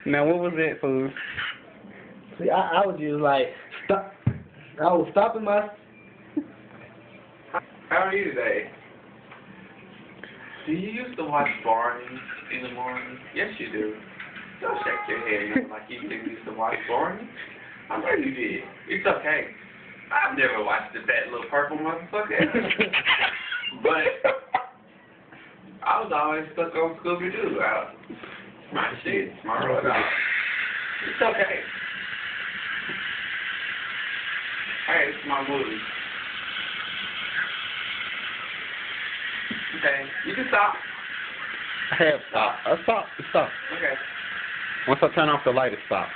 Now, what was that, fool? See, I was just like, stop. I was stopping my... How are you today? Do you used to watch Barney in the morning? Yes, you do. Don't shake your head like you used to watch Barney. I know you did. It's okay. I've never watched the fat little purple motherfucker. But I was always stuck on Scooby-Doo. My shit, my road out. It's okay. Hey, it's my movie. Okay, you can stop. I have stopped. I stopped. It stopped. Okay. Once I turn off the light, it stops.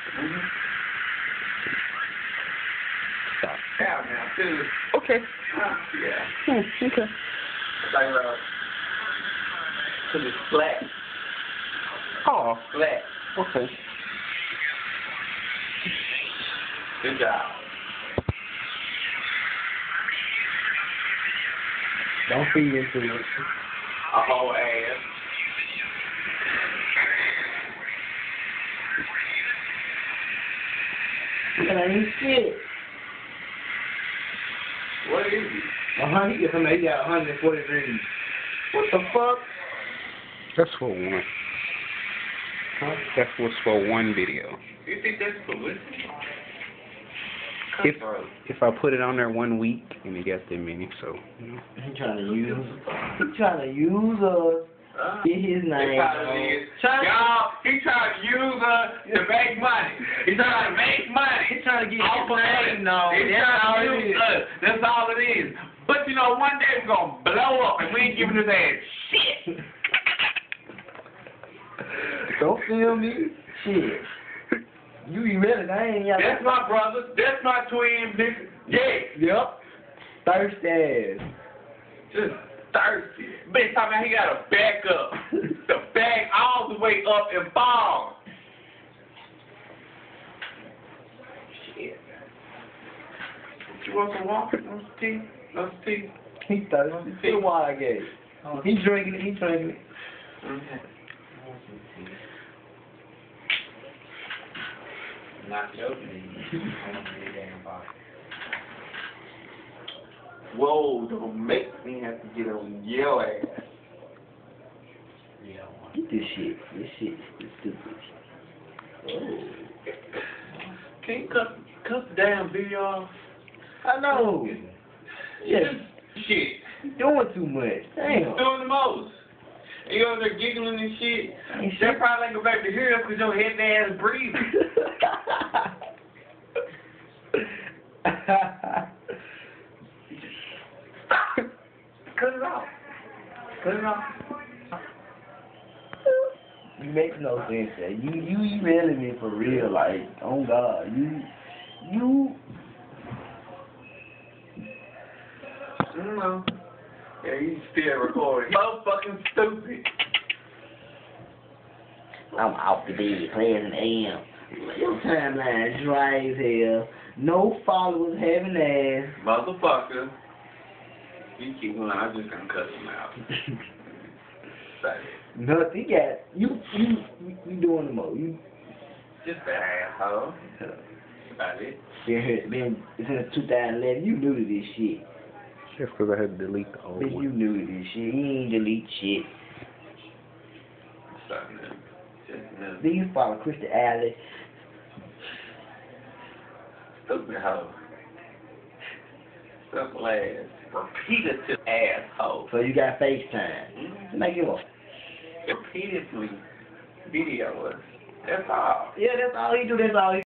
Stop. Yeah, now, too. Okay. Yeah. Okay. Like, cause it's flat. Oh. Flat. Okay. Good job. Don't feed into it. A whole ass. That ain't shit. What is it? He got 143. What the fuck? That's for one. Huh? That's what's for one video. You think that's publicity? If I put it on there 1 week and it got that many, so you know. He trying to use us. Get his name. Y'all, he trying to use us to make money. He's trying to make money. He's trying to get off his name known. He's trying to use us. That's all it is. But you know, one day we're gonna blow up and we ain't giving his ass shit. Don't feel me. Shit. You be ready, I ain't got. That's my brother. That's my twin, nigga. Yeah. Yep. Thirsty ass. Just thirsty. Bitch talking about he gotta back up. The back all the way up and fall. Shit. You want some water? Want some tea? Want some tea? He thirsty. See the water I gave. He drinking it. He drinking it. Okay. Not joking. Whoa, don't make me have to get on your ass. Get this shit. This shit is stupid. Oh. Can you cut the damn video off? I know. Yes. Shit. You're doing too much. Damn. You're doing the most. And you over there giggling and shit. They probably ain't go back to hear us because your head ass breathing. Stop. Cut it off. Cut it off. You make no sense, man. You really me for real, like, oh God, you. No. Yeah, you still recording. So fucking stupid. I'm off the bed playing an AM. Your timeline dry as hell. No followers having ass. Motherfucker. You keep going, I'm just gonna cut them out. Nothing. You doing the most. You just an asshole. That's about it. Been since 2011. You new to this shit. Just because I had to delete the old one. You new to this shit. You ain't delete shit. Something new. Just new. Then you follow Christy Alley. Stupid hoe. Simple ass. Repeated asshole. So you got FaceTime. Make it up. Repeatedly video us. That's all. Yeah, that's all he do. That's all he